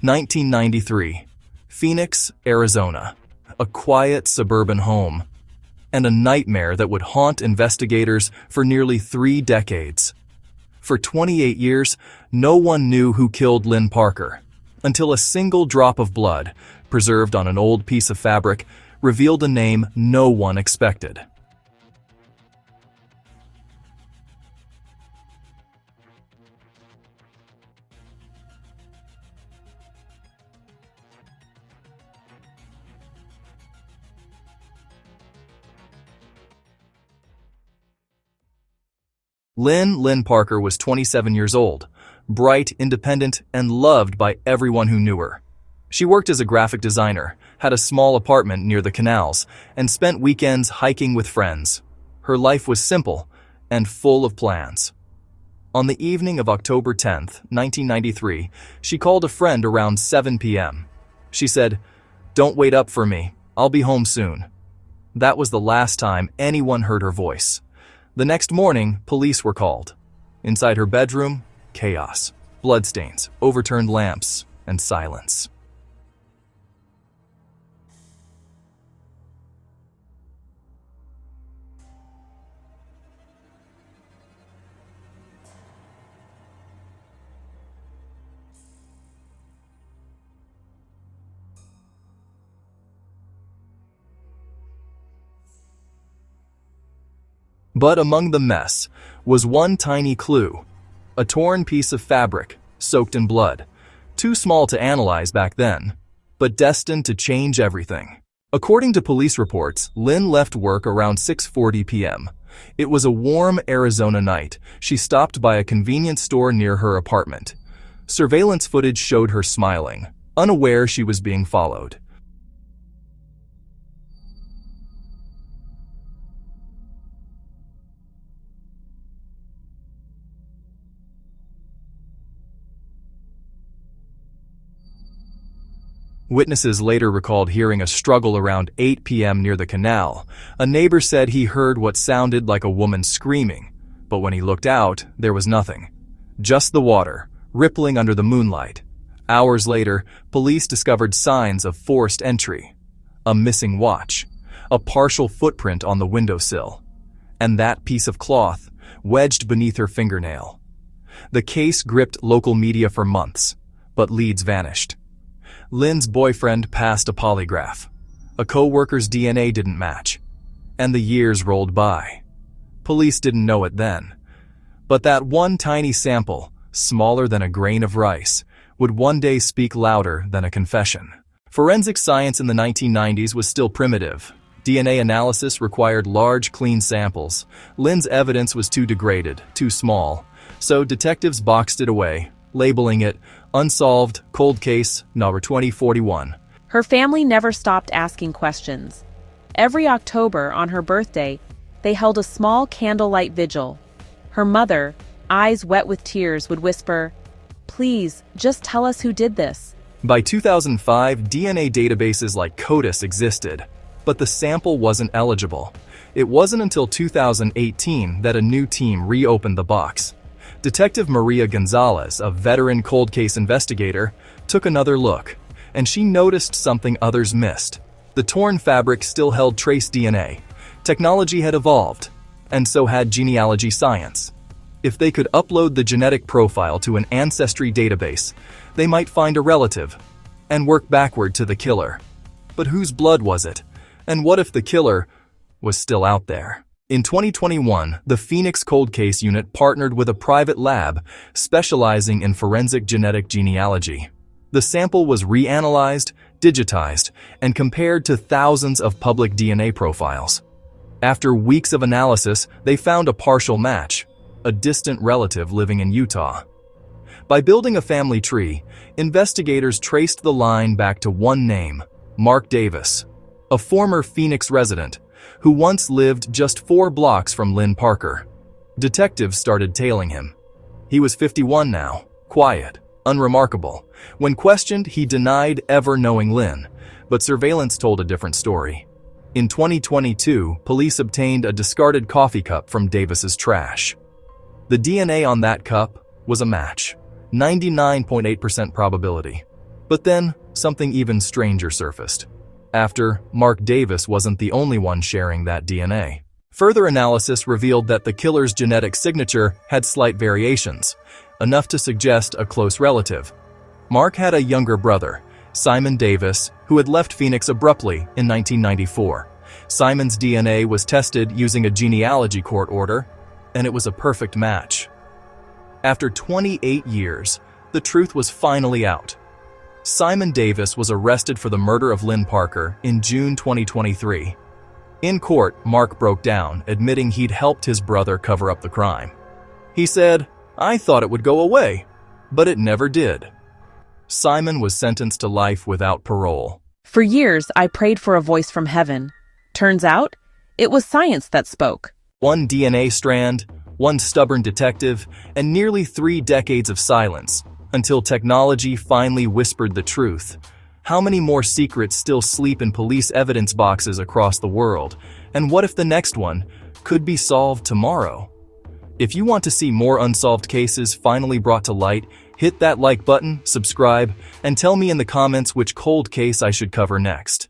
1993. Phoenix, Arizona. A quiet suburban home. And a nightmare that would haunt investigators for nearly 3 decades. For 28 years, no one knew who killed Lynn Parker, until a single drop of blood, preserved on an old piece of fabric, revealed a name no one expected. Lynn Parker was 27 years old, bright, independent, and loved by everyone who knew her. She worked as a graphic designer, had a small apartment near the canals, and spent weekends hiking with friends. Her life was simple and full of plans. On the evening of October 10, 1993, she called a friend around 7 p.m. She said, "Don't wait up for me, I'll be home soon." That was the last time anyone heard her voice. The next morning, police were called. Inside her bedroom, chaos, bloodstains, overturned lamps, and silence. But among the mess was one tiny clue, a torn piece of fabric soaked in blood, too small to analyze back then, but destined to change everything. According to police reports, Lynn left work around 6:40 p.m. It was a warm Arizona night. She stopped by a convenience store near her apartment. Surveillance footage showed her smiling, unaware she was being followed. Witnesses later recalled hearing a struggle around 8 p.m. near the canal. A neighbor said he heard what sounded like a woman screaming, but when he looked out, there was nothing. Just the water, rippling under the moonlight. Hours later, police discovered signs of forced entry. A missing watch, a partial footprint on the windowsill, and that piece of cloth wedged beneath her fingernail. The case gripped local media for months, but leads vanished. Lynn's boyfriend passed a polygraph. A co-worker's DNA didn't match. And the years rolled by. Police didn't know it then. But that one tiny sample, smaller than a grain of rice, would one day speak louder than a confession. Forensic science in the 1990s was still primitive. DNA analysis required large, clean samples. Lynn's evidence was too degraded, too small. So detectives boxed it away, labeling it Unsolved Cold Case Number 2041. Her family never stopped asking questions. Every October, on her birthday, they held a small candlelight vigil. Her mother, eyes wet with tears, would whisper, "Please, just tell us who did this." By 2005, DNA databases like CODIS existed, but the sample wasn't eligible. It wasn't until 2018 that a new team reopened the box. Detective Maria Gonzalez, a veteran cold case investigator, took another look, and she noticed something others missed. The torn fabric still held trace DNA. Technology had evolved, and so had genealogy science. If they could upload the genetic profile to an ancestry database, they might find a relative and work backward to the killer. But whose blood was it? And what if the killer was still out there? In 2021, the Phoenix Cold Case Unit partnered with a private lab specializing in forensic genetic genealogy. The sample was reanalyzed, digitized, and compared to thousands of public DNA profiles. After weeks of analysis, they found a partial match, a distant relative living in Utah. By building a family tree, investigators traced the line back to one name, Mark Davis, a former Phoenix resident who once lived just 4 blocks from Lynn Parker. Detectives started tailing him. He was 51 now, quiet, unremarkable. When questioned, he denied ever knowing Lynn, but surveillance told a different story. In 2022, police obtained a discarded coffee cup from Davis's trash. The DNA on that cup was a match, 99.8% probability. But then, something even stranger surfaced. After, Mark Davis wasn't the only one sharing that DNA. Further analysis revealed that the killer's genetic signature had slight variations, enough to suggest a close relative. Mark had a younger brother, Simon Davis, who had left Phoenix abruptly in 1994. Simon's DNA was tested using a genealogy court order, and it was a perfect match. After 28 years, the truth was finally out. Simon Davis was arrested for the murder of Lynn Parker in June 2023. In court, Mark broke down, admitting he'd helped his brother cover up the crime. He said, "I thought it would go away, but it never did." Simon was sentenced to life without parole. For years, I prayed for a voice from heaven. Turns out, it was science that spoke. One DNA strand, one stubborn detective, and nearly 3 decades of silence, until technology finally whispered the truth. How many more secrets still sleep in police evidence boxes across the world? And what if the next one could be solved tomorrow? If you want to see more unsolved cases finally brought to light, hit that like button, subscribe, and tell me in the comments which cold case I should cover next.